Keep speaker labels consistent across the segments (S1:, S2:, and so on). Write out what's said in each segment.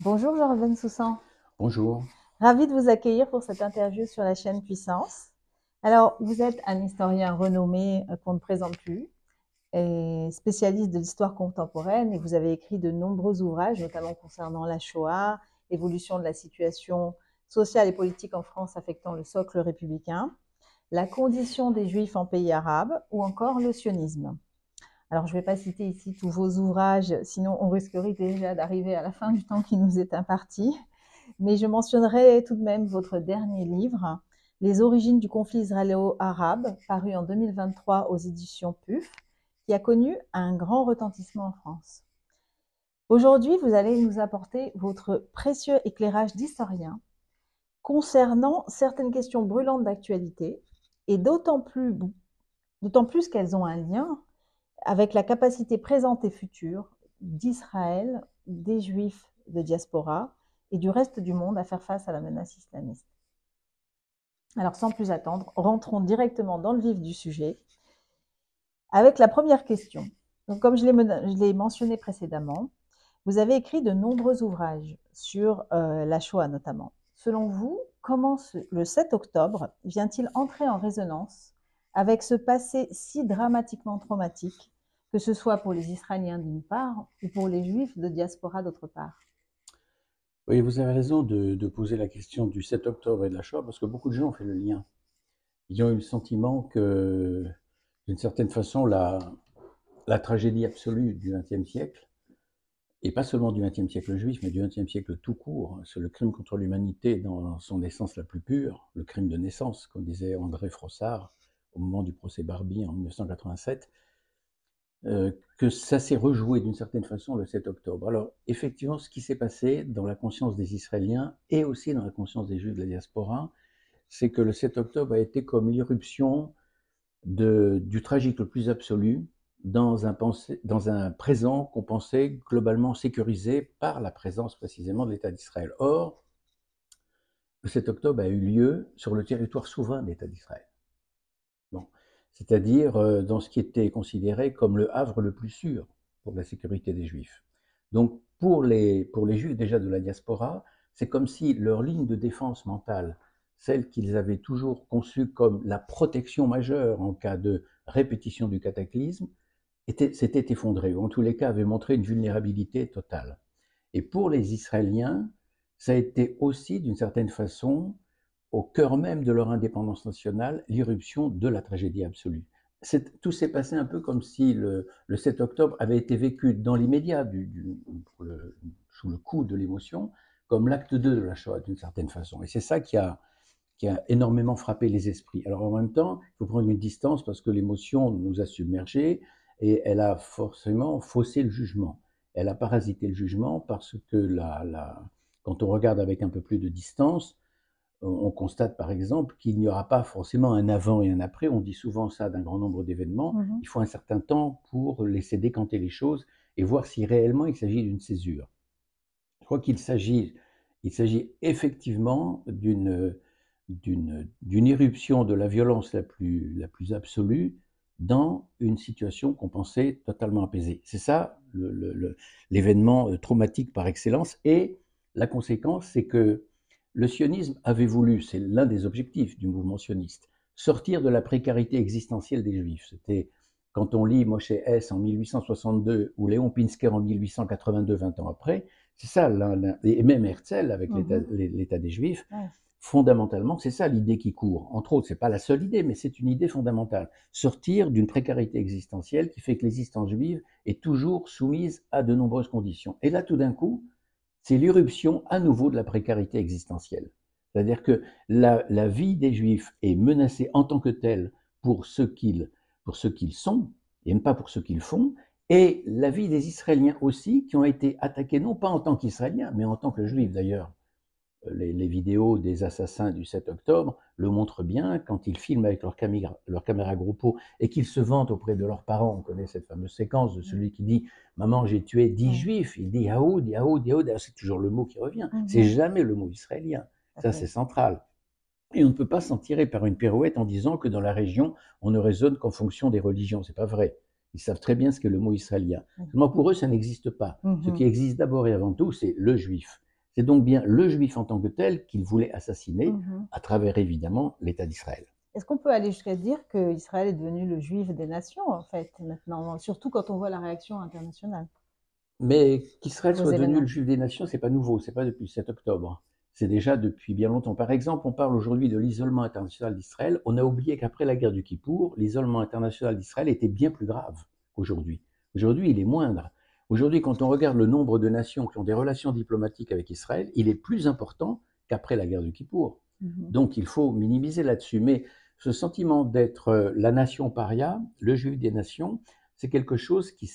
S1: Bonjour Jean-Robin Soussan,
S2: Bonjour.
S1: ravi de vous accueillir pour cette interview sur la chaîne Puissance. Alors, vous êtes un historien renommé qu'on ne présente plus, et spécialiste de l'histoire contemporaine, et vous avez écrit de nombreux ouvrages, notamment concernant la Shoah, l'évolution de la situation sociale et politique en France affectant le socle républicain, la condition des Juifs en pays arabes ou encore le sionisme. Alors, je ne vais pas citer ici tous vos ouvrages, sinon on risquerait déjà d'arriver à la fin du temps qui nous est imparti. Mais je mentionnerai tout de même votre dernier livre, Les origines du conflit israélo-arabe, paru en 2023 aux éditions PUF, qui a connu un grand retentissement en France. Aujourd'hui, vous allez nous apporter votre précieux éclairage d'historien concernant certaines questions brûlantes d'actualité, et d'autant plus qu'elles ont un lien avec la capacité présente et future d'Israël, des Juifs de diaspora et du reste du monde à faire face à la menace islamiste. Alors sans plus attendre, rentrons directement dans le vif du sujet avec la première question. Donc, comme je l'ai mentionné précédemment, vous avez écrit de nombreux ouvrages sur la Shoah notamment. Selon vous, comment le 7 octobre vient-il entrer en résonance avec ce passé si dramatiquement traumatique, que ce soit pour les Israéliens d'une part ou pour les Juifs de diaspora d'autre part?
S2: Oui, vous avez raison de poser la question du 7 octobre et de la Shoah, parce que beaucoup de gens ont fait le lien. Ils ont eu le sentiment que, d'une certaine façon, la tragédie absolue du XXe siècle, et pas seulement du XXe siècle juif, mais du XXe siècle tout court, c'est le crime contre l'humanité dans son essence la plus pure, le crime de naissance, comme disait André Frossard au moment du procès Barbie en 1987, que ça s'est rejoué d'une certaine façon le 7 octobre. Alors, effectivement, ce qui s'est passé dans la conscience des Israéliens et aussi dans la conscience des Juifs de la diaspora, c'est que le 7 octobre a été comme l'irruption du tragique le plus absolu dans un présent qu'on pensait globalement sécurisé par la présence précisément de l'État d'Israël. Or, le 7 octobre a eu lieu sur le territoire souverain de l'État d'Israël. Bon. C'est-à-dire dans ce qui était considéré comme le havre le plus sûr pour la sécurité des Juifs. Donc pour les Juifs déjà de la diaspora, c'est comme si leur ligne de défense mentale, celle qu'ils avaient toujours conçue comme la protection majeure en cas de répétition du cataclysme, s'était effondrée, ou en tous les cas avait montré une vulnérabilité totale. Et pour les Israéliens, ça a été aussi d'une certaine façon au cœur même de leur indépendance nationale, l'irruption de la tragédie absolue. Tout s'est passé un peu comme si le 7 octobre avait été vécu dans l'immédiat, sous le coup de l'émotion, comme l'acte 2 de la Shoah d'une certaine façon. Et c'est ça qui a énormément frappé les esprits. Alors en même temps, il faut prendre une distance parce que l'émotion nous a submergés et elle a forcément faussé le jugement. Elle a parasité le jugement parce que quand on regarde avec un peu plus de distance, on constate par exemple qu'il n'y aura pas forcément un avant et un après. On dit souvent ça d'un grand nombre d'événements.
S1: Mhm.
S2: Il faut un certain temps pour laisser décanter les choses et voir si réellement il s'agit d'une césure. Je crois il s'agit effectivement d'une éruption de la violence la plus absolue dans une situation qu'on pensait totalement apaisée. C'est ça l'événement traumatique par excellence. Et la conséquence, c'est que le sionisme avait voulu, c'est l'un des objectifs du mouvement sioniste, sortir de la précarité existentielle des Juifs. C'était quand on lit Moshe Hess en 1862 ou Léon Pinsker en 1882, 20 ans après, c'est ça, et même Herzl avec
S1: Mhm.
S2: l'État des Juifs,
S1: Ouais.
S2: fondamentalement, c'est ça l'idée qui court. Entre autres, c'est pas la seule idée, mais c'est une idée fondamentale. Sortir d'une précarité existentielle qui fait que l'existence juive est toujours soumise à de nombreuses conditions. Et là, tout d'un coup, c'est l'irruption à nouveau de la précarité existentielle. C'est-à-dire que la vie des Juifs est menacée en tant que telle pour pour ce qu'ils sont, et pas pour ce qu'ils font, et la vie des Israéliens aussi, qui ont été attaqués non pas en tant qu'Israéliens, mais en tant que Juifs d'ailleurs. Les vidéos des assassins du 7 octobre le montrent bien quand ils filment avec leur caméra GoPro et qu'ils se vantent auprès de leurs parents. On connaît cette fameuse séquence de celui qui dit Maman, j'ai tué 10
S1: Ouais.
S2: juifs. Il dit Yahoud, Yahoud, Yahoud. C'est toujours le mot qui revient. C'est
S1: Mhm.
S2: jamais le mot israélien.
S1: Tout à
S2: Ça,
S1: fait.
S2: c'est central. Et on ne peut pas s'en tirer par une pirouette en disant que dans la région, on ne raisonne qu'en fonction des religions. C'est pas vrai. Ils savent très bien ce qu'est le mot israélien.
S1: Mhm.
S2: Seulement pour eux, ça n'existe pas. Ce qui
S1: Mhm.
S2: existe d'abord et avant tout, c'est le juif. C'est donc bien le juif en tant que tel qu'il voulait assassiner
S1: Mhm.
S2: à travers évidemment l'État d'Israël.
S1: Est-ce qu'on peut aller jusqu'à dire qu'Israël est devenu le juif des nations, en fait, maintenant, surtout quand on voit la réaction internationale
S2: Mais qu'Israël
S1: aux
S2: soit devenu le
S1: événements?
S2: juif des nations, c'est pas nouveau, c'est pas depuis le 7 octobre. C'est déjà depuis bien longtemps. Par exemple, on parle aujourd'hui de l'isolement international d'Israël. On a oublié qu'après la guerre du Kippour, l'isolement international d'Israël était bien plus grave qu'aujourd'hui. Aujourd'hui, il est moindre. Aujourd'hui, quand on regarde le nombre de nations qui ont des relations diplomatiques avec Israël, il est plus important qu'après la guerre du Kippour.
S1: Mhm.
S2: Donc, il faut minimiser là-dessus. Mais ce sentiment d'être la nation paria, le juif des nations, c'est quelque chose qui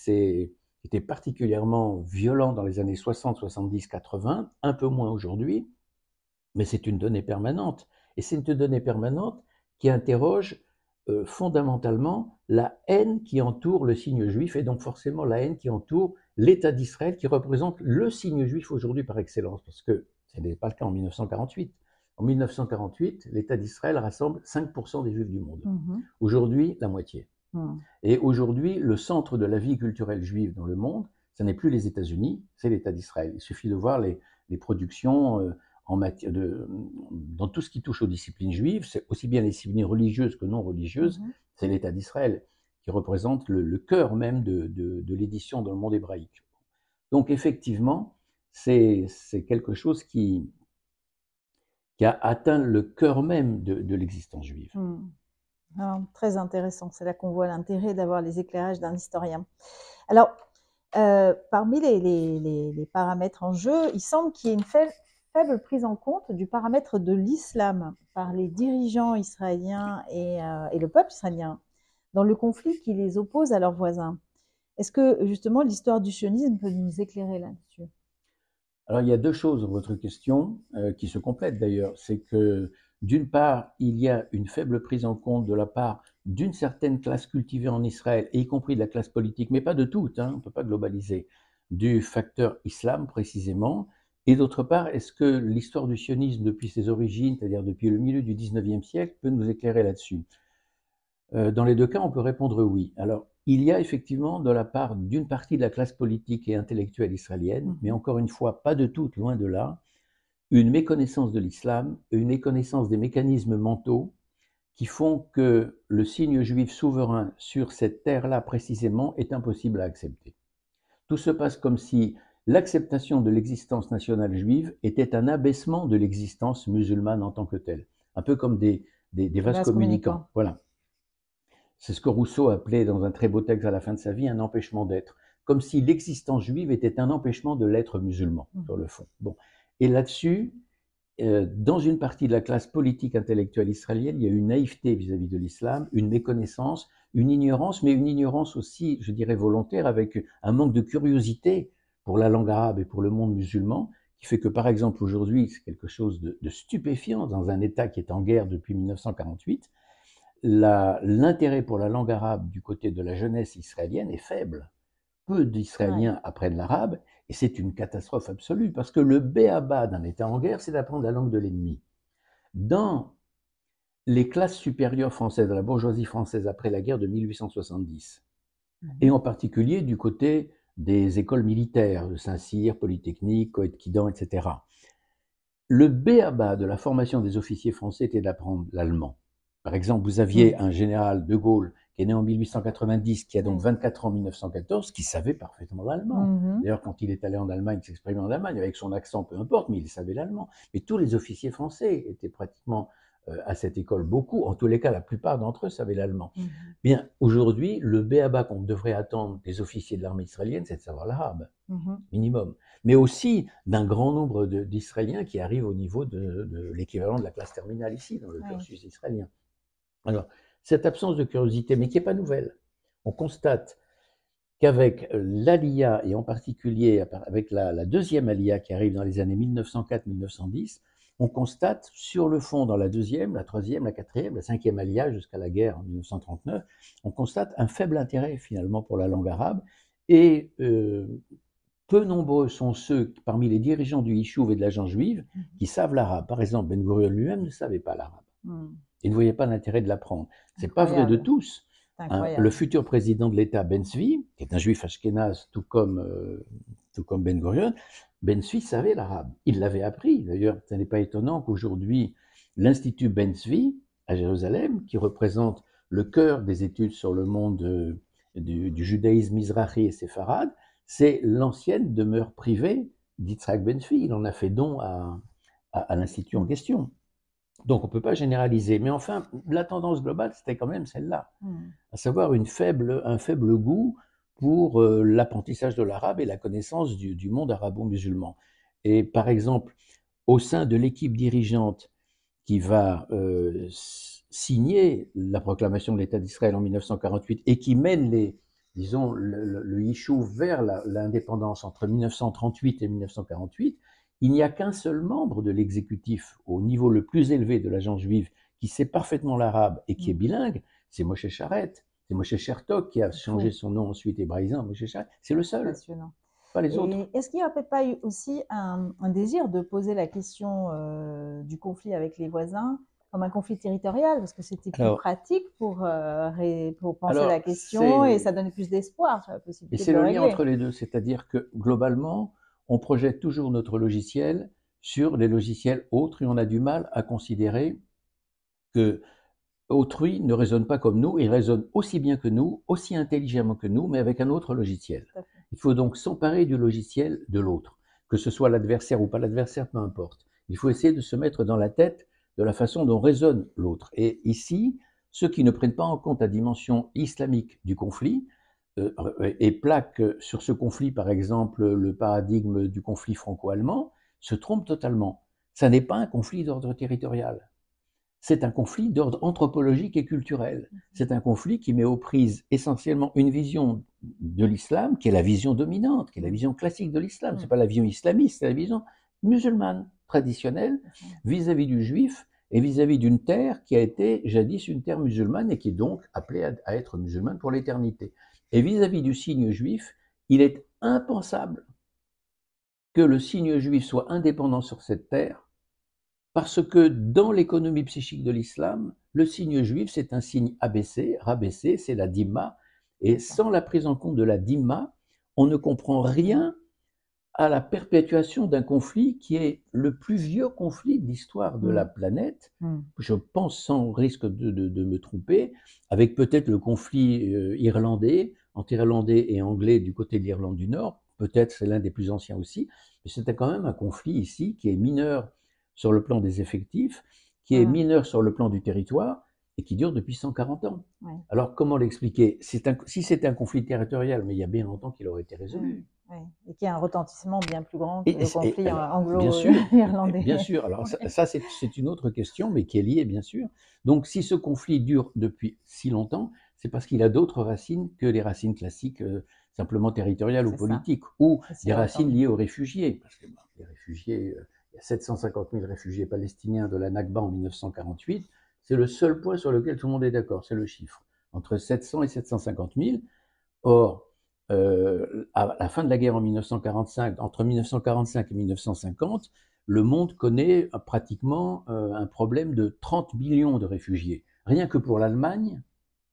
S2: était particulièrement violent dans les années 60, 70, 80, un peu moins aujourd'hui, mais c'est une donnée permanente. Et c'est une donnée permanente qui interroge fondamentalement la haine qui entoure le signe juif et donc forcément la haine qui entoure l'État d'Israël qui représente le signe juif aujourd'hui par excellence, parce que ce n'est pas le cas en 1948. En 1948, l'État d'Israël rassemble 5% des juifs du monde.
S1: Mhm.
S2: Aujourd'hui, la moitié.
S1: Mhm.
S2: Et aujourd'hui, le centre de la vie culturelle juive dans le monde, ce n'est plus les États-Unis, c'est l'État d'Israël. Il suffit de voir les productions en matière dans tout ce qui touche aux disciplines juives, c'est aussi bien les disciplines religieuses que non religieuses,
S1: Mhm.
S2: c'est l'État d'Israël qui représente le cœur même de l'édition dans le monde hébraïque. Donc effectivement, c'est quelque chose qui a atteint le cœur même de l'existence juive.
S1: Mhm. Ah, très intéressant. C'est là qu'on voit l'intérêt d'avoir les éclairages d'un historien. Alors, parmi les paramètres en jeu, il semble qu'il y ait une faible prise en compte du paramètre de l'islam par les dirigeants israéliens et le peuple israélien dans le conflit qui les oppose à leurs voisins. Est-ce que justement l'histoire du sionisme peut nous éclairer là-dessus?
S2: Alors, il y a deux choses dans votre question qui se complètent d'ailleurs. C'est que, d'une part, il y a une faible prise en compte de la part d'une certaine classe cultivée en Israël, y compris de la classe politique, mais pas de toute, hein, on ne peut pas globaliser, du facteur islam précisément. Et d'autre part, est-ce que l'histoire du sionisme depuis ses origines, c'est-à-dire depuis le milieu du 19e siècle, peut nous éclairer là-dessus? Dans les deux cas, on peut répondre oui. Alors, il y a effectivement de la part d'une partie de la classe politique et intellectuelle israélienne, mais encore une fois, pas de toute, loin de là, une méconnaissance de l'islam, une méconnaissance des mécanismes mentaux qui font que le signe juif souverain sur cette terre-là précisément est impossible à accepter. Tout se passe comme si l'acceptation de l'existence nationale juive était un abaissement de l'existence musulmane en tant que telle, un peu comme des vases
S1: Vase
S2: communicants.
S1: communicant.
S2: Voilà. C'est ce que Rousseau appelait dans un très beau texte à la fin de sa vie un empêchement d'être, comme si l'existence juive était un empêchement de l'être musulman, sur le fond. Bon. Et là-dessus, dans une partie de la classe politique intellectuelle israélienne, il y a une naïveté vis-à-vis de l'islam, une méconnaissance, une ignorance, mais une ignorance aussi, je dirais, volontaire, avec un manque de curiosité pour la langue arabe et pour le monde musulman, qui fait que, par exemple, aujourd'hui, c'est quelque chose de stupéfiant dans un État qui est en guerre depuis 1948, l'intérêt pour la langue arabe du côté de la jeunesse israélienne est faible. Peu
S1: Ouais.
S2: d'Israéliens apprennent l'arabe, et c'est une catastrophe absolue, parce que le b.a.-ba d'un État en guerre, c'est d'apprendre la langue de l'ennemi. Dans les classes supérieures françaises, de la bourgeoisie française après la guerre de 1870, et en particulier du côté des écoles militaires, de Saint-Cyr, Polytechnique, Coët-Quidan, etc., le b.a.-ba de la formation des officiers français était d'apprendre l'allemand. Par exemple, vous aviez un général de Gaulle qui est né en 1890, qui a donc 24 ans en 1914, qui savait parfaitement l'allemand. D'ailleurs, quand il est allé en Allemagne, il s'exprimait en Allemagne, avec son accent, peu importe, mais il savait l'allemand. Mais tous les officiers français étaient pratiquement à cette école. Beaucoup, en tous les cas, la plupart d'entre eux savaient l'allemand. Bien, aujourd'hui, le b.a.-ba qu'on devrait attendre des officiers de l'armée israélienne, c'est de savoir l'arabe, minimum. Mais aussi d'un grand nombre d'Israéliens qui arrivent au niveau de l'équivalent de la classe terminale ici, dans le cursus israélien. Alors, cette absence de curiosité, mais qui n'est pas nouvelle, on constate qu'avec l'Aliyah, et en particulier avec la deuxième Aliyah qui arrive dans les années 1904-1910, on constate sur le fond, dans la deuxième, la troisième, la quatrième, la cinquième Aliyah jusqu'à la guerre en 1939, on constate un faible intérêt finalement pour la langue arabe, et peu nombreux sont ceux parmi les dirigeants du Yishuv et de l'agence juive qui savent l'arabe. Par exemple, Ben Gurion lui-même ne savait pas l'arabe. Il ne voyait pas l'intérêt de l'apprendre. Ce n'est pas vrai de tous. Le futur président de l'État, Ben Zvi, qui est un juif ashkénaze tout comme Ben Gurion, Ben Tzvi savait l'arabe. Il l'avait appris. D'ailleurs, ce n'est pas étonnant qu'aujourd'hui, l'Institut Ben Tzvi à Jérusalem, qui représente le cœur des études sur le monde du judaïsme mizrahi et séfarade, c'est l'ancienne demeure privée d'Yitzhak Ben Tzvi. Il en a fait don à l'Institut en question. Donc on ne peut pas généraliser. Mais enfin, la tendance globale, c'était quand même celle-là, à savoir un faible goût pour l'apprentissage de l'arabe et la connaissance du monde arabo-musulman. Et par exemple, au sein de l'équipe dirigeante qui va signer la proclamation de l'État d'Israël en 1948 et qui mène le Yishuv vers l'indépendance entre 1938 et 1948, il n'y a qu'un seul membre de l'exécutif au niveau le plus élevé de l'agence juive qui sait parfaitement l'arabe et qui est bilingue, c'est Moshe Charet. C'est Moshe Chertok qui a changé son nom ensuite hébraïsé en Moshe Charet. C'est le seul, pas les autres.
S1: Est-ce qu'il n'y a peut-être pas eu aussi un désir de poser la question du conflit avec les voisins comme un conflit territorial, parce que c'était plus pratique pour penser la question et ça donnait plus d'espoir sur la possibilité de le régler.
S2: Et c'est le lien entre les deux, c'est-à-dire que globalement, on projette toujours notre logiciel sur les logiciels autres et on a du mal à considérer que autrui ne raisonne pas comme nous, il raisonne aussi bien que nous, aussi intelligemment que nous, mais avec un autre logiciel. Il faut donc s'emparer du logiciel de l'autre, que ce soit l'adversaire ou pas l'adversaire, peu importe. Il faut essayer de se mettre dans la tête de la façon dont raisonne l'autre. Et ici, ceux qui ne prennent pas en compte la dimension islamique du conflit et plaquent sur ce conflit, par exemple, le paradigme du conflit franco-allemand, se trompent totalement. Ça n'est pas un conflit d'ordre territorial. C'est un conflit d'ordre anthropologique et culturel. C'est un conflit qui met aux prises essentiellement une vision de l'islam, qui est la vision dominante, qui est la vision classique de l'islam. Ce n'est pas la vision islamiste, c'est la vision musulmane, traditionnelle, vis-à-vis du juif et vis-à-vis d'une terre qui a été jadis une terre musulmane et qui est donc appelée à être musulmane pour l'éternité. Et vis-à-vis du signe juif, il est impensable que le signe juif soit indépendant sur cette terre, parce que dans l'économie psychique de l'islam, le signe juif, c'est un signe abaissé, rabaissé, c'est la dhimma. Et sans la prise en compte de la dhimma, on ne comprend rien à la perpétuation d'un conflit qui est le plus vieux conflit de l'histoire de la planète. Je pense, sans risque de me tromper, avec peut-être le conflit irlandais, entre Irlandais et Anglais du côté de l'Irlande du Nord, peut-être c'est l'un des plus anciens aussi, mais c'était quand même un conflit ici qui est mineur sur le plan des effectifs, qui est mineur sur le plan du territoire et qui dure depuis 140 ans. Alors comment l'expliquer? Si c'était un conflit territorial, mais il y a bien longtemps qu'il aurait été résolu.
S1: Et qui a un retentissement bien plus grand que le conflit anglo-irlandais.
S2: Bien sûr, alors ça c'est une autre question, mais qui est liée bien sûr. Donc si ce conflit dure depuis si longtemps, c'est parce qu'il a d'autres racines que les racines classiques simplement territoriales ou politiques, ou des racines liées aux réfugiés. Parce que les réfugiés, il y a 750 000 réfugiés palestiniens de la Nakba en 1948, c'est le seul point sur lequel tout le monde est d'accord, c'est le chiffre, entre 700 et 750 000. Or, à la fin de la guerre en 1945, entre 1945 et 1950, le monde connaît pratiquement un problème de 30 millions de réfugiés. Rien que pour l'Allemagne,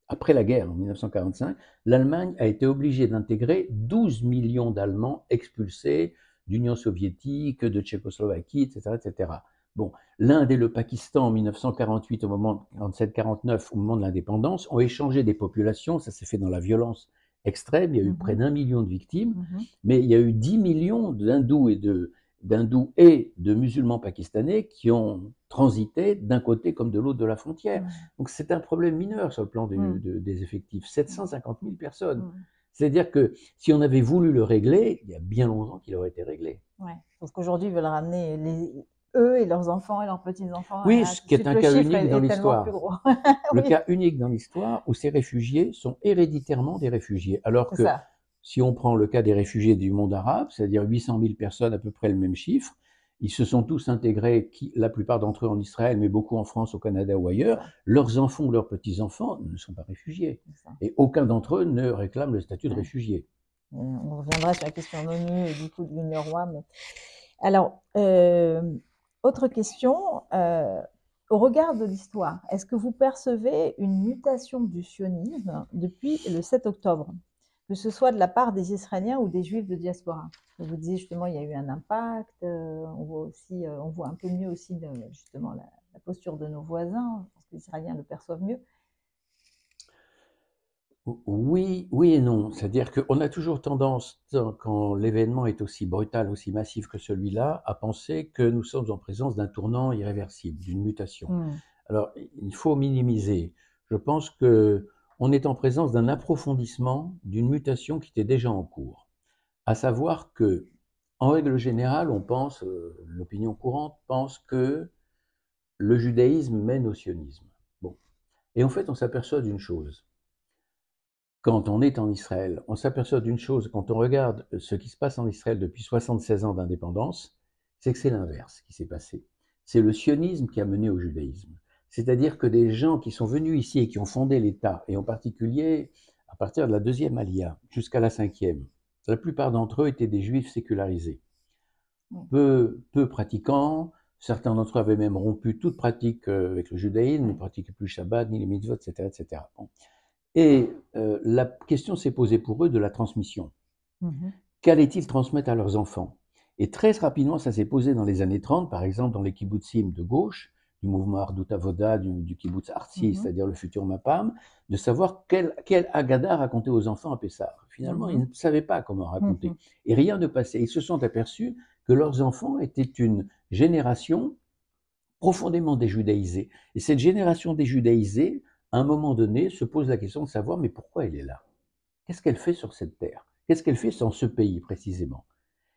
S2: après la guerre en 1945, l'Allemagne a été obligée d'intégrer 12 millions d'Allemands expulsés d'Union soviétique, de Tchécoslovaquie, etc., etc. Bon, l'Inde et le Pakistan en 1948, au moment 47-49, au moment de l'indépendance, ont échangé des populations. Ça s'est fait dans la violence extrême. Il y a eu près d'1 million de victimes, mais il y a eu 10 millions d'hindous et de musulmans pakistanais qui ont transité d'un côté comme de l'autre de la frontière. Donc c'est un problème mineur sur le plan des effectifs. 750 000 personnes. C'est-à-dire que si on avait voulu le régler, il y a bien longtemps qu'il aurait été réglé.
S1: Ouais, parce qu'aujourd'hui, ils veulent ramener eux et leurs enfants et leurs petits-enfants.
S2: Oui, ce qui est un cas unique dans l'histoire. Le cas unique dans l'histoire où ces réfugiés sont héréditairement des réfugiés. Alors que si on prend le cas des réfugiés du monde arabe, c'est-à-dire 800 000 personnes, à peu près le même chiffre, ils se sont tous intégrés, la plupart d'entre eux en Israël, mais beaucoup en France, au Canada ou ailleurs. Leurs enfants ou leurs petits-enfants ne sont pas réfugiés. Et aucun d'entre eux ne réclame le statut de réfugié.
S1: On reviendra sur la question de l'ONU et du coup de l'UNRWA. Mais... Alors, autre question, au regard de l'histoire, est-ce que vous percevez une mutation du sionisme depuis le 7 octobre? que ce soit de la part des Israéliens ou des Juifs de diaspora? Vous disiez justement il y a eu un impact, on voit aussi, on voit un peu mieux aussi justement la posture de nos voisins, je pense que les Israéliens le perçoivent mieux.
S2: Oui, oui et non. C'est-à-dire qu'on a toujours tendance, quand l'événement est aussi brutal, aussi massif que celui-là, à penser que nous sommes en présence d'un tournant irréversible, d'une mutation.
S1: Mm.
S2: Alors, il faut minimiser. Je pense que on est en présence d'un approfondissement d'une mutation qui était déjà en cours. À savoir que, en règle générale, on pense, l'opinion courante pense que le judaïsme mène au sionisme. Bon. Et en fait, on s'aperçoit d'une chose. Quand on est en Israël, on s'aperçoit d'une chose, quand on regarde ce qui se passe en Israël depuis 76 ans d'indépendance, c'est que c'est l'inverse qui s'est passé. C'est le sionisme qui a mené au judaïsme. C'est-à-dire que des gens qui sont venus ici et qui ont fondé l'État, et en particulier à partir de la deuxième Aliyah jusqu'à la cinquième, la plupart d'entre eux étaient des juifs sécularisés, peu pratiquants. Certains d'entre eux avaient même rompu toute pratique avec le judaïsme, ne pratiquaient plus le Shabbat, ni les mitzvot, etc. etc. Bon. Et la question s'est posée pour eux de la transmission. Qu'allaient-ils transmettre à leurs enfants? Et très rapidement, ça s'est posé dans les années 30, par exemple dans les kibbutzim de gauche, du mouvement Ardut Avoda, du kibbutz Artsi, c'est-à-dire le futur Mapam, de savoir quel Haggadah raconter aux enfants à Pessah. Finalement, ils ne savaient pas comment raconter. Et rien ne passait. Ils se sont aperçus que leurs enfants étaient une génération profondément déjudaïsée. Et cette génération déjudaïsée, à un moment donné, se pose la question de savoir, mais pourquoi elle est là? Qu'est-ce qu'elle fait sur cette terre? Qu'est-ce qu'elle fait dans ce pays, précisément?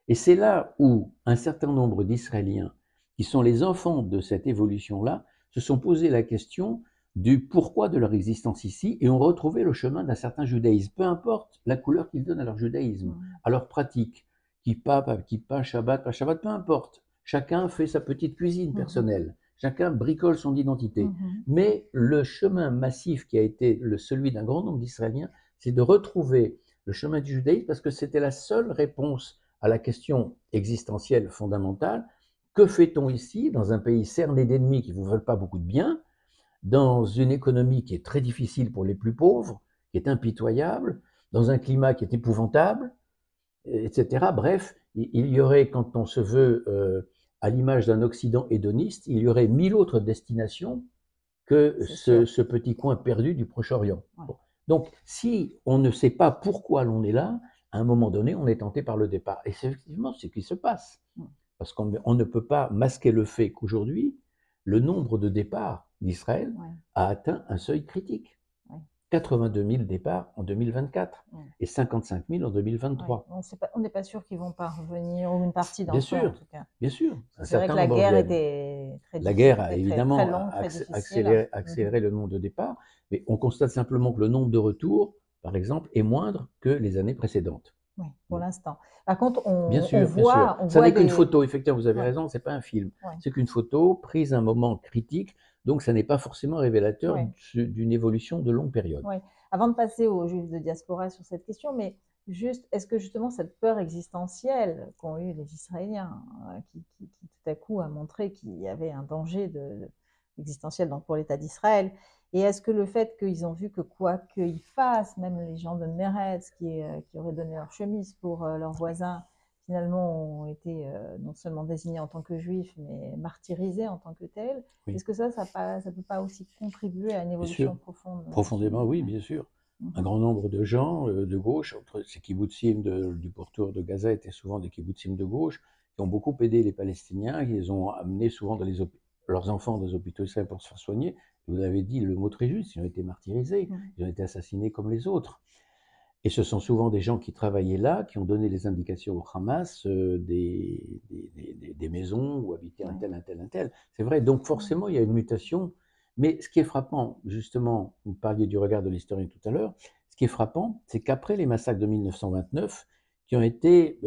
S2: Et c'est là où un certain nombre d'Israéliens, qui sont les enfants de cette évolution-là, se sont posé la question du pourquoi de leur existence ici et ont retrouvé le chemin d'un certain judaïsme, peu importe la couleur qu'ils donnent à leur judaïsme, à leur pratique, kippa, pas kippa, Shabbat, pas Shabbat, peu importe. Chacun fait sa petite cuisine personnelle, chacun bricole son identité. Mais le chemin massif qui a été celui d'un grand nombre d'Israéliens, c'est de retrouver le chemin du judaïsme parce que c'était la seule réponse à la question existentielle fondamentale. Que fait-on ici, dans un pays cerné d'ennemis qui ne vous veulent pas beaucoup de bien, dans une économie qui est très difficile pour les plus pauvres, qui est impitoyable, dans un climat qui est épouvantable, etc. Bref, il y aurait, quand on se veut à l'image d'un Occident hédoniste, il y aurait 1000 autres destinations que ce petit coin perdu du Proche-Orient. Ouais. Bon. Donc, si on ne sait pas pourquoi l'on est là, à un moment donné, on est tenté par le départ. Et c'est effectivement ce qui se passe. Parce qu'on ne peut pas masquer le fait qu'aujourd'hui, le nombre de départs d'Israël a atteint un seuil critique. 82 000 départs en 2024 et 55 000 en 2023.
S1: On n'est pas sûr qu'ils ne vont pas revenir, ou une partie d'entre eux en tout cas.
S2: Bien sûr.
S1: C'est vrai que la guerre était très difficile.
S2: La guerre a évidemment accéléré le nombre de départs, mais on constate simplement que le nombre de retours, par exemple, est moindre que les années précédentes.
S1: Oui, pour l'instant. Par contre, on
S2: voit...
S1: Bien sûr.
S2: Ça n'est qu'une photo, effectivement, vous avez raison, ce n'est pas un film. C'est qu'une photo prise à un moment critique, donc ça n'est pas forcément révélateur d'une évolution de longue période.
S1: Oui. Avant de passer aux Juifs de diaspora sur cette question, mais juste, est-ce que justement cette peur existentielle qu'ont eu les Israéliens, qui tout à coup a montré qu'il y avait un danger existentiel pour l'État d'Israël, et est-ce que le fait qu'ils ont vu que quoi qu'ils fassent, même les gens de Meretz qui auraient donné leur chemise pour leurs voisins, finalement ont été non seulement désignés en tant que juifs, mais martyrisés en tant que tels, est-ce que ça ne peut pas aussi contribuer à une évolution profonde?
S2: Profondément, oui, bien sûr. Un grand nombre de gens de gauche, entre ces kibbutzim du pourtour de Gaza étaient souvent des kibbutzim de gauche, qui ont beaucoup aidé les Palestiniens, qui les ont amenés souvent dans leurs enfants dans les hôpitaux israéliens pour se faire soigner. Vous avez dit le mot très juste, ils ont été martyrisés, ils ont été assassinés comme les autres. Et ce sont souvent des gens qui travaillaient là, qui ont donné les indications au Hamas des maisons où habitait un tel. C'est vrai, donc forcément, il y a une mutation. Mais ce qui est frappant, justement, vous parliez du regard de l'historien tout à l'heure, ce qui est frappant, c'est qu'après les massacres de 1929, qui ont été,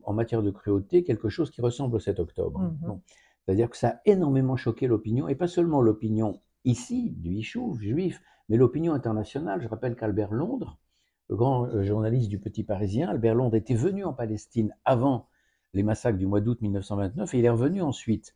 S2: en matière de cruauté, quelque chose qui ressemble au 7 octobre. Bon. C'est-à-dire que ça a énormément choqué l'opinion, et pas seulement l'opinion ici, du Yishuv juif, mais l'opinion internationale. Je rappelle qu'Albert Londres, le grand journaliste du Petit Parisien, Albert Londres, était venu en Palestine avant les massacres du mois d'août 1929 et il est revenu ensuite.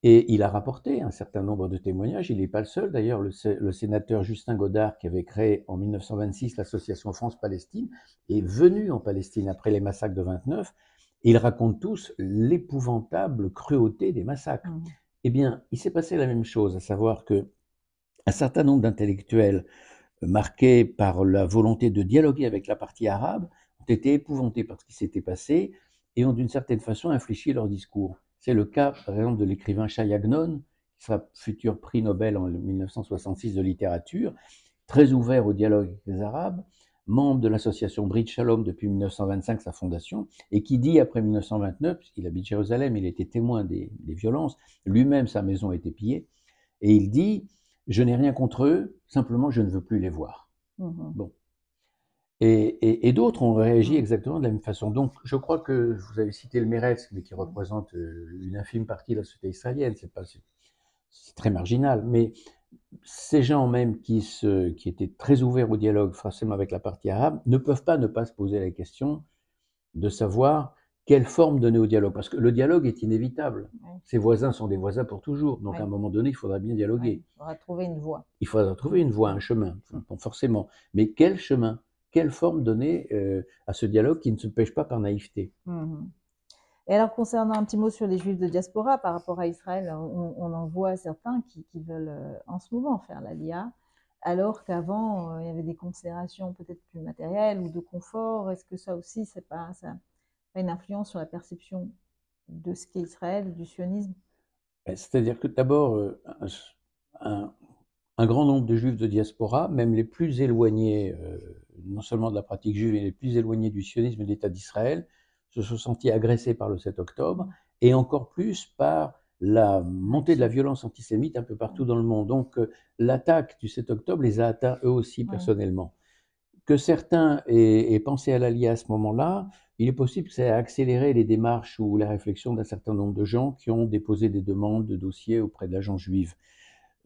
S2: Et il a rapporté un certain nombre de témoignages. Il n'est pas le seul. D'ailleurs, le sénateur Justin Godard, qui avait créé en 1926 l'association France-Palestine, est venu en Palestine après les massacres de 29. Et ils racontent tous l'épouvantable cruauté des massacres.
S1: Mmh.
S2: Eh bien, il s'est passé la même chose, à savoir que un certain nombre d'intellectuels marqués par la volonté de dialoguer avec la partie arabe ont été épouvantés par ce qui s'était passé et ont d'une certaine façon infléchi leur discours. C'est le cas, par exemple, de l'écrivain Shai Agnon, qui sera futur prix Nobel en 1966 de littérature, très ouvert au dialogue avec les Arabes, membre de l'association Brit Shalom depuis 1925, sa fondation, et qui dit après 1929, puisqu'il habite Jérusalem, il était témoin des violences, lui-même sa maison a été pillée, et il dit « Je n'ai rien contre eux, simplement je ne veux plus les voir ».
S1: Mmh.
S2: Bon. Et d'autres ont réagi
S1: Mmh.
S2: exactement de la même façon. Donc, je crois que vous avez cité le Meretz, mais qui représente une infime partie de la société israélienne. C'est très marginal. Mais ces gens même qui étaient très ouverts au dialogue, forcément avec la partie arabe, ne peuvent pas ne pas se poser la question de savoir quelle forme donner au dialogue. Parce que le dialogue est inévitable.
S1: Ouais.
S2: Ses voisins sont des voisins pour toujours. Donc,
S1: Ouais.
S2: à un moment donné, il faudra bien dialoguer.
S1: Ouais. Il faudra trouver une voie.
S2: Il faudra trouver une voie, un chemin, bon, forcément. Mais quel chemin? Quelle forme donner à ce dialogue qui ne se pêche pas par naïveté?
S1: Mmh. Et alors, concernant un petit mot sur les Juifs de diaspora par rapport à Israël, on en voit certains qui veulent en ce moment faire l'Aliyah, alors qu'avant, il y avait des considérations peut-être plus matérielles ou de confort. Est-ce que ça aussi, ça a une influence sur la perception de ce qu'est Israël, du sionisme?
S2: C'est-à-dire que d'abord, un, un grand nombre de juifs de diaspora, même les plus éloignés, non seulement de la pratique juive, mais les plus éloignés du sionisme et de l'État d'Israël, se sont sentis agressés par le 7 octobre, et encore plus par la montée de la violence antisémite un peu partout dans le monde. Donc, l'attaque du 7 octobre les a atteints eux aussi personnellement. Que certains aient pensé à l'allié à ce moment-là, il est possible que ça ait accéléré les démarches ou les réflexions d'un certain nombre de gens qui ont déposé des demandes de dossiers auprès de l'agence juive.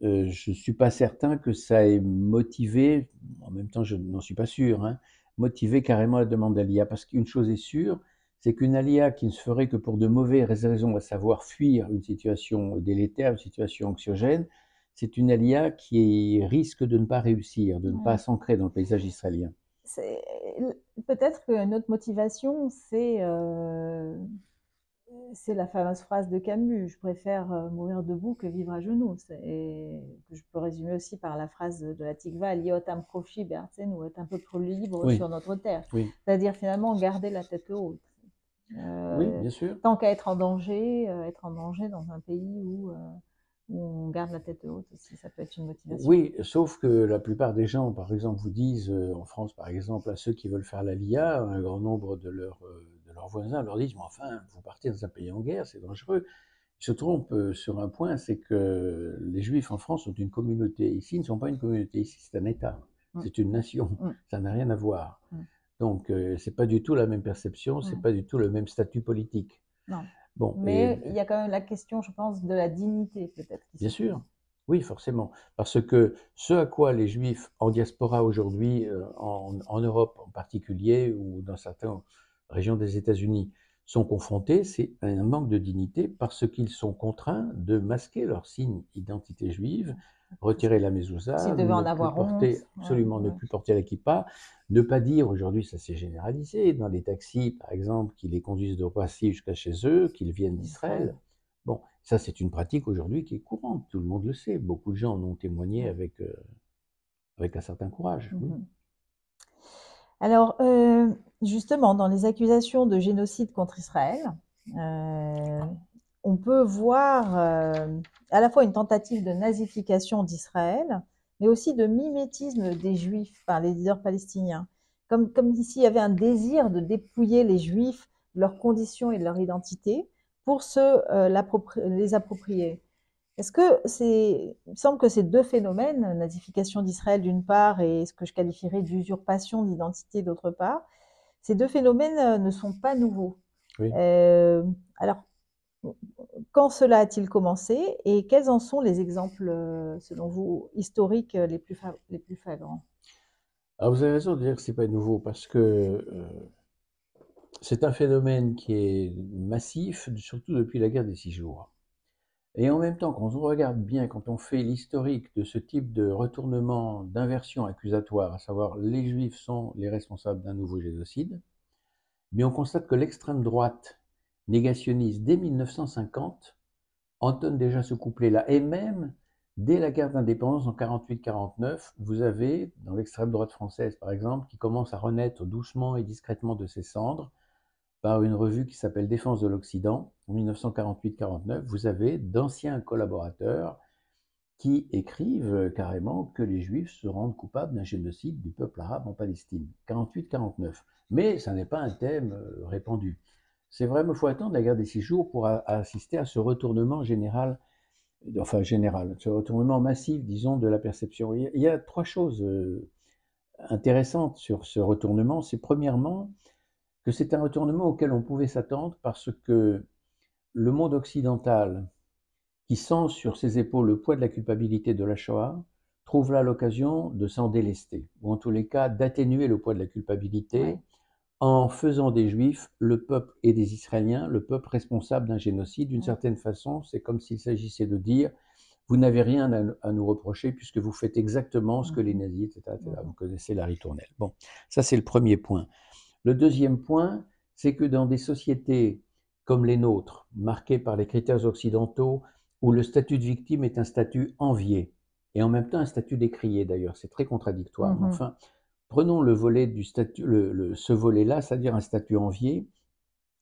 S2: Je ne suis pas certain que ça ait motivé, en même temps je n'en suis pas sûr, hein, motivé carrément la demande d'Alia. Parce qu'une chose est sûre, c'est qu'une Alia qui ne se ferait que pour de mauvaises raisons, à savoir fuir une situation délétère, une situation anxiogène, c'est une Alia qui risque de ne pas réussir, de ne pas s'ancrer dans le paysage israélien.
S1: Peut-être qu'une autre motivation, c'est la fameuse phrase de Camus, je préfère mourir debout que vivre à genoux. Et que je peux résumer aussi par la phrase de la Tikva, Liot am profi be'artzenu, ou être un peu plus libre
S2: Oui,
S1: sur notre terre.
S2: oui,
S1: C'est-à-dire finalement garder la tête haute.
S2: oui, bien sûr.
S1: Tant qu'à être en danger dans un pays où on garde la tête haute aussi, ça peut être une motivation.
S2: Oui, sauf que la plupart des gens, par exemple, vous disent, en France, par exemple, à ceux qui veulent faire l'Aliyah, un grand nombre de leurs voisins leur disent, mais enfin, vous partez dans un pays en guerre, c'est dangereux. Ils se trompent sur un point, c'est que les Juifs en France sont une communauté. Ici, ils ne sont pas une communauté, ici, c'est un État, c'est une nation, ça n'a rien à voir. Donc, c'est pas du tout la même perception, c'est pas du tout le même statut politique.
S1: Non.
S2: Bon,
S1: Mais il y a quand même la question, je pense, de la dignité, peut-être.
S2: Bien sûr, oui, forcément. Parce que ce à quoi les Juifs en diaspora aujourd'hui, en Europe en particulier, ou dans certaines régions des États-Unis, sont confrontés, c'est un manque de dignité parce qu'ils sont contraints de masquer leur signe d'identité juive, retirer la mezouza,
S1: S'ils devaient en avoir honte.
S2: absolument ne plus porter la kippa, ne pas dire, aujourd'hui ça s'est généralisé, dans les taxis par exemple, qui les conduisent de Roissy jusqu'à chez eux, qu'ils viennent d'Israël. Bon, ça c'est une pratique aujourd'hui qui est courante, tout le monde le sait. Beaucoup de gens en ont témoigné avec un certain courage. Oui.
S1: Alors, justement, dans les accusations de génocide contre Israël, on peut voir à la fois une tentative de nazification d'Israël, mais aussi de mimétisme des Juifs par les leaders palestiniens. Comme ici, il y avait un désir de dépouiller les Juifs de leurs conditions et de leur identité pour les approprier. Est-ce que il me semble que ces deux phénomènes, nazification d'Israël d'une part et ce que je qualifierais d'usurpation d'identité d'autre part, ces deux phénomènes ne sont pas nouveaux.
S2: Oui.
S1: Alors, quand cela a-t-il commencé et quels en sont les exemples, selon vous, historiques les plus flagrants?
S2: Alors vous avez raison de dire que c'est pas nouveau parce que c'est un phénomène qui est massif, surtout depuis la guerre des 6 jours. Et en même temps, quand on regarde bien, quand on fait l'historique de ce type de retournement, d'inversion accusatoire, à savoir les Juifs sont les responsables d'un nouveau génocide, mais on constate que l'extrême droite négationniste dès 1950 entonne déjà ce couplet-là. Et même dès la guerre d'indépendance en 48-49, vous avez, dans l'extrême droite française par exemple, qui commence à renaître doucement et discrètement de ses cendres, par une revue qui s'appelle Défense de l'Occident, en 1948-49, vous avez d'anciens collaborateurs qui écrivent carrément que les Juifs se rendent coupables d'un génocide du peuple arabe en Palestine, 48-49. Mais ça n'est pas un thème répandu. C'est vrai, il faut attendre la guerre des 6 jours pour assister à ce retournement général, ce retournement massif, disons, de la perception. Il y a 3 choses intéressantes sur ce retournement. C'est premièrement que c'est un retournement auquel on pouvait s'attendre parce que le monde occidental, qui sent sur ses épaules le poids de la culpabilité de la Shoah, trouve là l'occasion de s'en délester, ou en tous les cas d'atténuer le poids de la culpabilité en faisant des Juifs le peuple et des Israéliens le peuple responsable d'un génocide. D'une certaine façon, c'est comme s'il s'agissait de dire vous n'avez rien à nous reprocher puisque vous faites exactement ce que les nazis, etc. Vous connaissez la ritournelle. Bon, ça c'est le premier point. Le deuxième point, c'est que dans des sociétés comme les nôtres, marquées par les critères occidentaux, où le statut de victime est un statut envié, et en même temps un statut décrié d'ailleurs, c'est très contradictoire. Enfin, prenons le volet du statut, ce volet-là, c'est-à-dire un statut envié,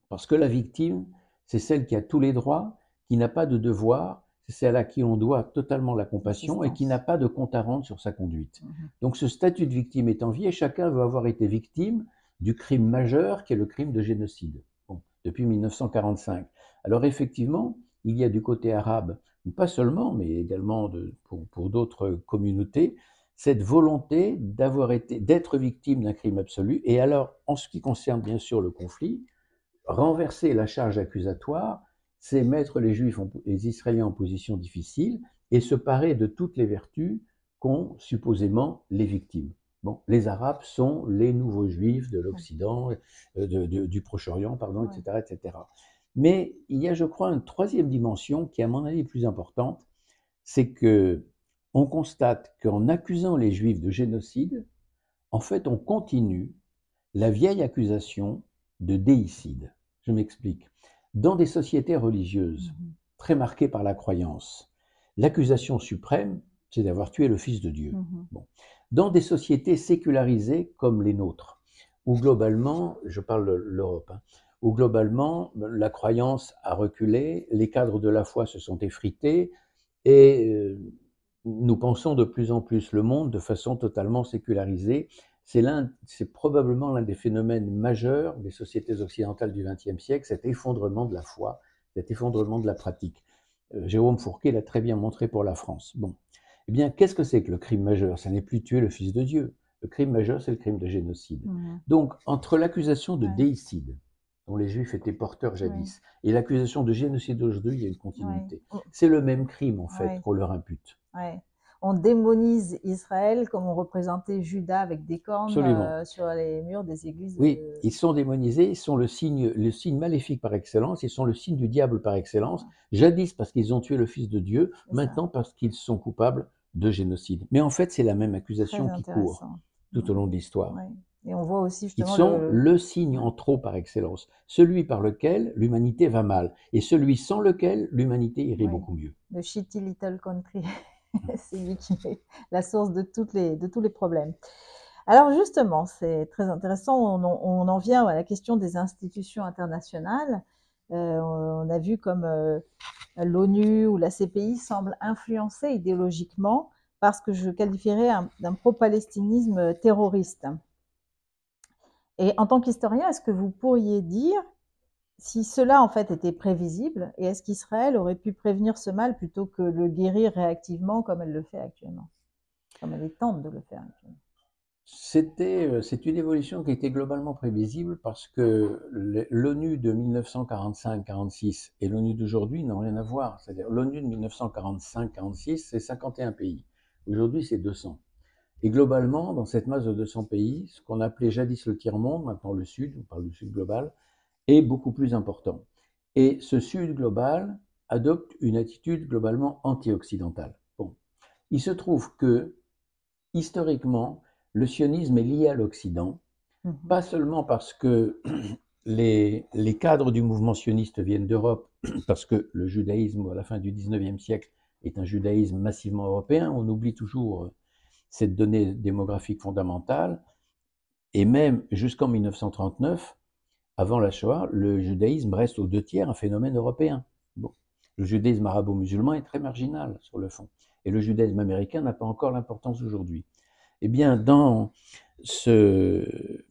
S2: parce que la victime, c'est celle qui a tous les droits, qui n'a pas de devoir, c'est celle à qui on doit totalement la compassion et qui n'a pas de compte à rendre sur sa conduite. Donc ce statut de victime est envié, chacun veut avoir été victime du crime majeur qui est le crime de génocide, bon, depuis 1945. Alors effectivement, il y a du côté arabe, pas seulement, mais également pour d'autres communautés, cette volonté d'être victime d'un crime absolu. Et alors, en ce qui concerne bien sûr le conflit, renverser la charge accusatoire, c'est mettre les Juifs, les Israéliens en position difficile et se parer de toutes les vertus qu'ont supposément les victimes. Bon, les Arabes sont les nouveaux Juifs de l'Occident, du Proche-Orient, pardon, etc., etc. Mais il y a, je crois, une troisième dimension qui, à mon avis, est plus importante, c'est que on constate qu'en accusant les Juifs de génocide, en fait, on continue la vieille accusation de déicide. Je m'explique. Dans des sociétés religieuses très marquées par la croyance, l'accusation suprême, c'est d'avoir tué le Fils de Dieu. Bon. Dans des sociétés sécularisées comme les nôtres, où globalement, je parle de l'Europe, où globalement la croyance a reculé, les cadres de la foi se sont effrités et nous pensons de plus en plus le monde de façon totalement sécularisée. C'est probablement l'un des phénomènes majeurs des sociétés occidentales du XXe siècle, cet effondrement de la foi, cet effondrement de la pratique. Jérôme Fourquet l'a très bien montré pour la France. Bon. Eh bien, qu'est-ce que c'est que le crime majeur? Ça n'est plus tuer le Fils de Dieu. Le crime majeur, c'est le crime de génocide. Donc, entre l'accusation de déicide, dont les Juifs étaient porteurs jadis, et l'accusation de génocide d'aujourd'hui, il y a une continuité. C'est le même crime, en fait, qu'on leur impute.
S1: On démonise Israël comme on représentait Judas avec des cornes sur les murs des églises.
S2: Oui, ils sont démonisés, ils sont le signe maléfique par excellence, ils sont le signe du diable par excellence, jadis parce qu'ils ont tué le Fils de Dieu, maintenant parce qu'ils sont coupables de génocide. Mais en fait, c'est la même accusation qui court tout au long de l'histoire.
S1: Et on voit aussi justement
S2: ils sont le signe en trop par excellence, celui par lequel l'humanité va mal, et celui sans lequel l'humanité irait beaucoup mieux.
S1: Le shitty little country. C'est lui qui est la source de tous les problèmes. Alors justement, c'est très intéressant, on en vient à la question des institutions internationales. On a vu comme l'ONU ou la CPI semblent influencées idéologiquement par ce que je qualifierais d'un pro-palestinisme terroriste. Et en tant qu'historien, est-ce que vous pourriez dire si cela, en fait, était prévisible, et est-ce qu'Israël aurait pu prévenir ce mal plutôt que le guérir réactivement comme elle le fait actuellement, comme elle tente de le faire actuellement?
S2: C'est une évolution qui était globalement prévisible parce que l'ONU de 1945-46 et l'ONU d'aujourd'hui n'ont rien à voir. C'est-à-dire l'ONU de 1945-46, c'est 51 pays. Aujourd'hui, c'est 200. Et globalement, dans cette masse de 200 pays, ce qu'on appelait jadis le tiers-monde, maintenant le Sud, on parle du Sud global, est beaucoup plus important. Et ce Sud global adoptent une attitude globalement anti-occidentale. Bon. Il se trouve que, historiquement, le sionisme est lié à l'Occident, pas seulement parce que les cadres du mouvement sioniste viennent d'Europe, parce que le judaïsme, à la fin du 19e siècle, est un judaïsme massivement européen. On oublie toujours cette donnée démographique fondamentale. Et même jusqu'en 1939, avant la Shoah, le judaïsme reste aux 2/3 un phénomène européen. Bon. Le judaïsme arabo-musulman est très marginal sur le fond. Et le judaïsme américain n'a pas encore l'importance aujourd'hui. Eh bien, dans ce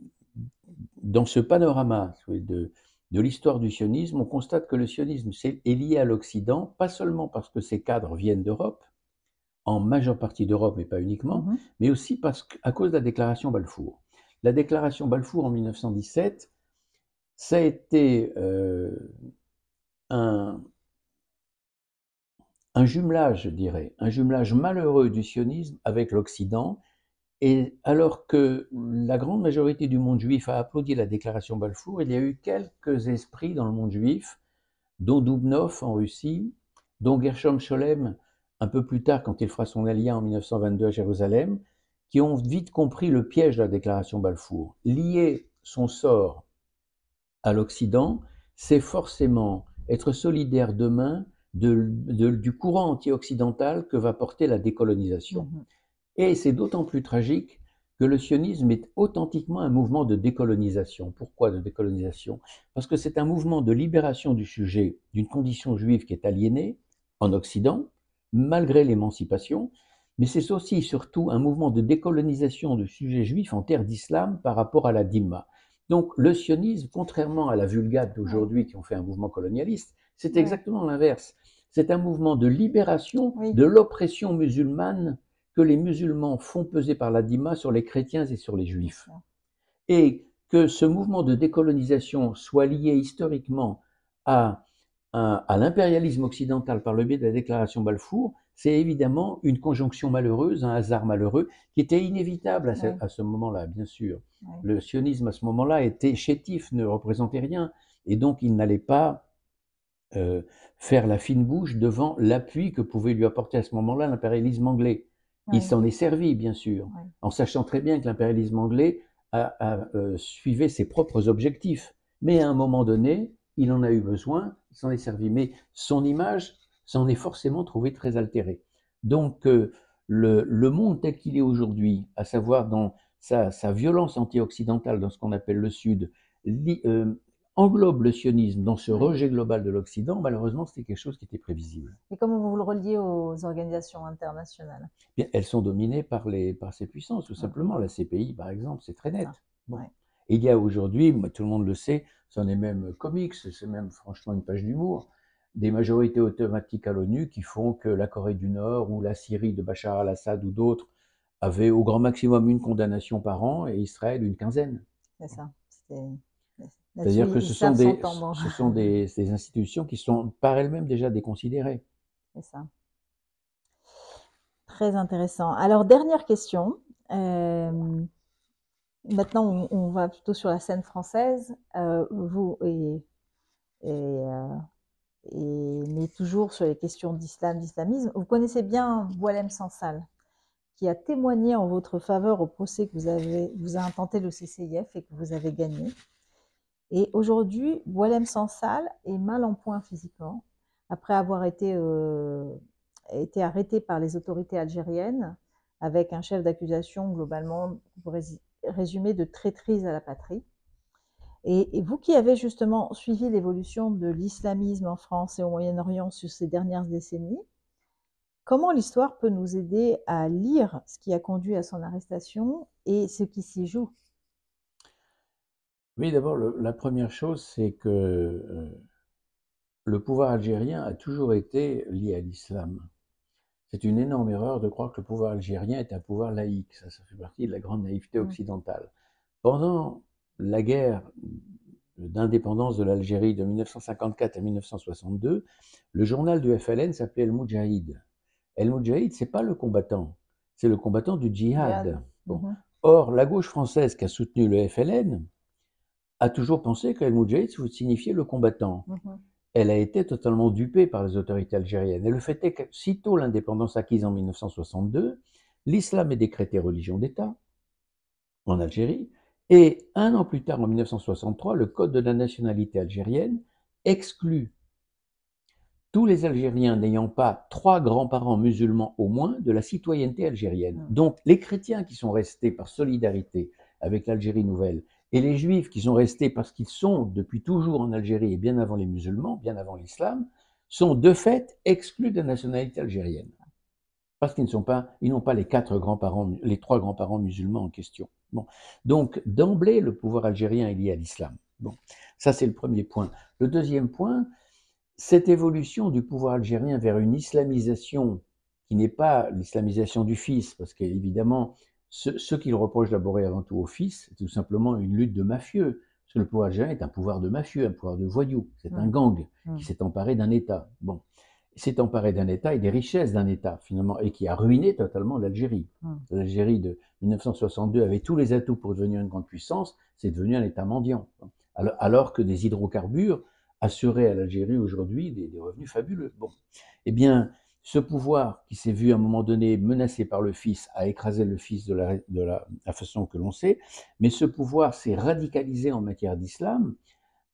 S2: panorama de l'histoire du sionisme, on constate que le sionisme est lié à l'Occident, pas seulement parce que ses cadres viennent d'Europe, en majeure partie d'Europe, mais pas uniquement, mais aussi à cause de la déclaration Balfour. La déclaration Balfour en 1917, ça a été un jumelage, je dirais, un jumelage malheureux du sionisme avec l'Occident. Et alors que la grande majorité du monde juif a applaudi la déclaration Balfour, il y a eu quelques esprits dans le monde juif, dont Doubnov en Russie, dont Gershom Scholem un peu plus tard quand il fera son alia en 1922 à Jérusalem, qui ont vite compris le piège de la déclaration Balfour. Lier son sort à l'Occident, c'est forcément être solidaire demain du courant anti-occidental que va porter la décolonisation. Et c'est d'autant plus tragique que le sionisme est authentiquement un mouvement de décolonisation. Pourquoi de décolonisation? Parce que c'est un mouvement de libération du sujet d'une condition juive qui est aliénée en Occident, malgré l'émancipation, mais c'est aussi surtout un mouvement de décolonisation du sujet juif en terre d'islam par rapport à la Dhimma. Donc le sionisme, contrairement à la Vulgate d'aujourd'hui qui ont fait un mouvement colonialiste, c'est exactement l'inverse. C'est un mouvement de libération de l'oppression musulmane que les musulmans font peser par la Dhimma sur les chrétiens et sur les juifs. Et que ce mouvement de décolonisation soit lié historiquement à l'impérialisme occidental par le biais de la déclaration Balfour, c'est évidemment une conjonction malheureuse, un hasard malheureux, qui était inévitable à ce moment-là, bien sûr. Le sionisme à ce moment-là était chétif, ne représentait rien, et donc il n'allait pas faire la fine bouche devant l'appui que pouvait lui apporter à ce moment-là l'impérialisme anglais. Il s'en est servi, bien sûr, en sachant très bien que l'impérialisme anglais suivait ses propres objectifs. Mais à un moment donné, il en a eu besoin, il s'en est servi. Mais son image s'en est forcément trouvée très altérée. Donc, le monde tel qu'il est aujourd'hui, à savoir dans sa violence anti-occidentale dans ce qu'on appelle le Sud, englobe le sionisme dans ce rejet global de l'Occident. Malheureusement, c'était quelque chose qui était prévisible.
S1: Et comment vous le reliez aux organisations internationales?
S2: Bien, elles sont dominées par ces puissances, tout simplement. La CPI, par exemple, c'est très net. Bon. Et il y a aujourd'hui, tout le monde le sait, c'en est même comics, c'est même franchement une page d'humour, des majorités automatiques à l'ONU qui font que la Corée du Nord ou la Syrie de Bachar al-Assad ou d'autres avaient au grand maximum une condamnation par an et Israël une quinzaine.
S1: C'est ça.
S2: C'est-à-dire que ce sont des institutions qui sont par elles-mêmes déjà déconsidérées.
S1: C'est ça. Très intéressant. Alors, dernière question. Maintenant, on va plutôt sur la scène française. Vous mais toujours sur les questions d'islamisme. Vous connaissez bien Boualem Sansal, qui a témoigné en votre faveur au procès que vous a intenté le CCIF et que vous avez gagné. Et aujourd'hui, Boualem Sansal est mal en point physiquement, après avoir été arrêté par les autorités algériennes, avec un chef d'accusation globalement résumé de traîtrise à la patrie. Et vous qui avez justement suivi l'évolution de l'islamisme en France et au Moyen-Orient sur ces dernières décennies, comment l'histoire peut nous aider à lire ce qui a conduit à son arrestation et ce qui s'y joue?
S2: Oui, d'abord, la première chose, c'est que le pouvoir algérien a toujours été lié à l'islam. C'est une énorme erreur de croire que le pouvoir algérien est un pouvoir laïque. Ça fait partie de la grande naïveté occidentale. Pendant la guerre d'indépendance de l'Algérie de 1954 à 1962, le journal du FLN s'appelait El Moudjahid. El Moudjahid, c'est pas le combattant, c'est le combattant du djihad. Bon. Or, la gauche française qui a soutenu le FLN a toujours pensé que El Moudjahid signifiait le combattant. elle a été totalement dupée par les autorités algériennes. Et le fait est que, sitôt l'indépendance acquise en 1962, l'islam est décrété religion d'État en Algérie, et un an plus tard, en 1963, le Code de la nationalité algérienne exclut tous les Algériens n'ayant pas 3 grands-parents musulmans au moins de la citoyenneté algérienne. Donc les chrétiens qui sont restés par solidarité avec l'Algérie nouvelle et les juifs qui sont restés parce qu'ils sont depuis toujours en Algérie et bien avant les musulmans, bien avant l'islam, sont de fait exclus de la nationalité algérienne. Parce qu'ils n'ont pas les 3 grands-parents musulmans en question. Bon. Donc d'emblée, le pouvoir algérien est lié à l'islam. Bon. Ça c'est le premier point. Le deuxième point, cette évolution du pouvoir algérien vers une islamisation qui n'est pas l'islamisation du fils, parce qu'évidemment, ce qu'il reproche d'abord et avant tout au fils, c'est tout simplement une lutte de mafieux. Parce que le pouvoir algérien est un pouvoir de mafieux, un pouvoir de voyous. C'est un gang qui s'est emparé d'un État. Bon, il s'est emparé d'un État et des richesses d'un État, finalement, et qui a ruiné totalement l'Algérie. L'Algérie de 1962 avait tous les atouts pour devenir une grande puissance, c'est devenu un État mendiant. Alors que des hydrocarbures assurer à l'Algérie aujourd'hui des revenus fabuleux. Bon, eh bien, ce pouvoir qui s'est vu à un moment donné menacé par le fils a écrasé le fils de la façon que l'on sait, mais ce pouvoir s'est radicalisé en matière d'islam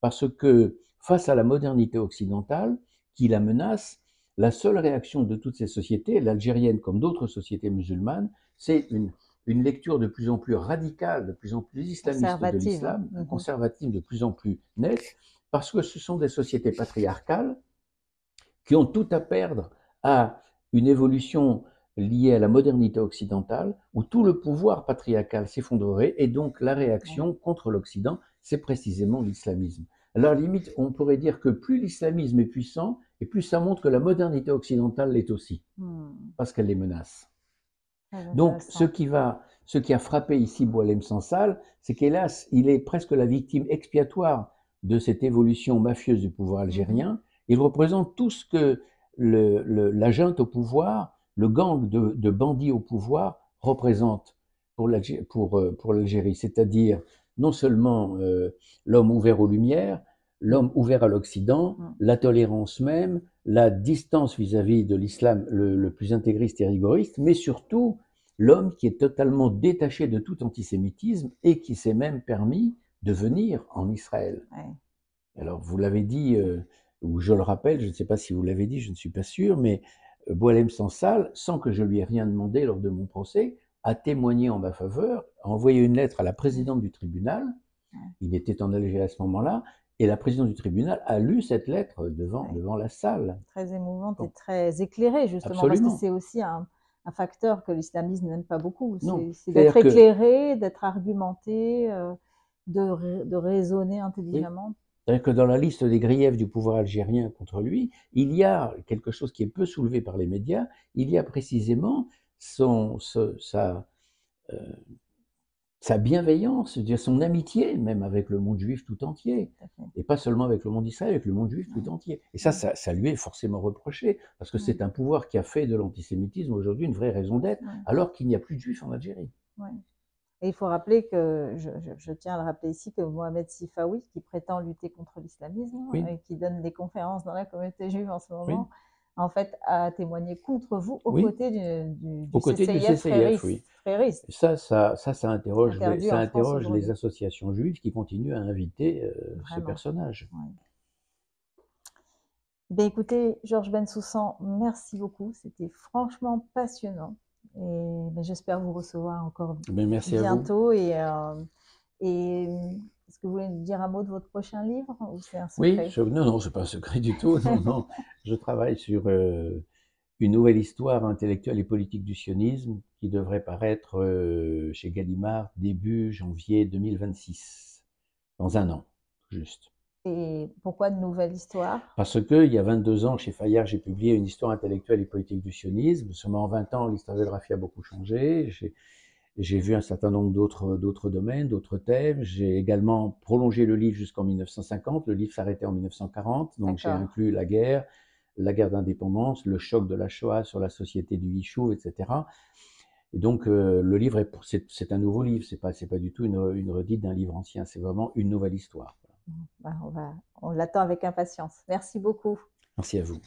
S2: parce que face à la modernité occidentale qui la menace, la seule réaction de toutes ces sociétés, l'algérienne comme d'autres sociétés musulmanes, c'est une lecture de plus en plus radicale, de plus en plus islamiste de l'islam, un conservatisme de plus en plus net, parce que ce sont des sociétés patriarcales qui ont tout à perdre à une évolution liée à la modernité occidentale, où tout le pouvoir patriarcal s'effondrerait, et donc la réaction contre l'Occident, c'est précisément l'islamisme. Alors, limite, on pourrait dire que plus l'islamisme est puissant, et plus ça montre que la modernité occidentale l'est aussi, parce qu'elle les menace. Donc, ce qui a frappé ici Boualem Sansal, c'est qu'hélas, il est presque la victime expiatoire de cette évolution mafieuse du pouvoir algérien. Il représente tout ce que la junte au pouvoir, le gang de bandits au pouvoir représente pour l'Algérie, c'est-à-dire non seulement l'homme ouvert aux Lumières, l'homme ouvert à l'Occident, la tolérance même, la distance vis-à-vis de l'islam le plus intégriste et rigoriste, mais surtout l'homme qui est totalement détaché de tout antisémitisme et qui s'est même permis de venir en Israël. Alors, vous l'avez dit, ou je le rappelle, je ne sais pas si vous l'avez dit, je ne suis pas sûr, mais Boualem Sansal, sans que je lui ai rien demandé lors de mon procès, a témoigné en ma faveur, a envoyé une lettre à la présidente du tribunal, il était en Algérie à ce moment-là, et la présidente du tribunal a lu cette lettre devant la salle.
S1: Très émouvante et très éclairée, justement,
S2: Absolument.
S1: parce que c'est aussi un facteur que l'islamisme n'aime pas beaucoup. C'est
S2: C'est-à-dire
S1: d'être éclairé, d'être argumenté, de raisonner intelligemment.
S2: Oui. C'est-à-dire que dans la liste des griefs du pouvoir algérien contre lui, il y a quelque chose qui est peu soulevé par les médias, il y a précisément sa bienveillance, son amitié même avec le monde juif tout entier, et pas seulement avec le monde d'Israël, avec le monde juif tout entier. Et ça lui est forcément reproché, parce que c'est un pouvoir qui a fait de l'antisémitisme aujourd'hui une vraie raison d'être, alors qu'il n'y a plus de juifs en Algérie.
S1: Et il faut rappeler que, je tiens à le rappeler ici, que Mohamed Sifawi, qui prétend lutter contre l'islamisme, et qui donne des conférences dans la communauté juive en ce moment, en fait, a témoigné contre vous aux côtés du CCIF frériste.
S2: Ça interroge les associations juives qui continuent à inviter ce personnage.
S1: Ben, écoutez, Georges Bensoussan, merci beaucoup. C'était franchement passionnant. Et j'espère vous recevoir encore bientôt. Et est-ce que vous voulez nous dire un mot de votre prochain livre, ou c'est un secret?
S2: Oui, non, c'est pas un secret du tout. Non. Je travaille sur une nouvelle histoire intellectuelle et politique du sionisme qui devrait paraître chez Gallimard début janvier 2026, dans un an, juste.
S1: Et pourquoi de nouvelle histoire?
S2: Parce que il y a 22 ans, chez Fayard, j'ai publié une histoire intellectuelle et politique du sionisme. Seulement en 20 ans, l'historiographie a beaucoup changé. J'ai vu un certain nombre d'autres domaines, d'autres thèmes. J'ai également prolongé le livre jusqu'en 1950. Le livre s'arrêtait en 1940, donc j'ai inclus la guerre d'indépendance, le choc de la Shoah sur la société du Yishuv, etc. Et donc le livre, c'est un nouveau livre. C'est pas du tout une redite d'un livre ancien. C'est vraiment une nouvelle histoire.
S1: on l'attend avec impatience. Merci beaucoup.
S2: Merci à vous.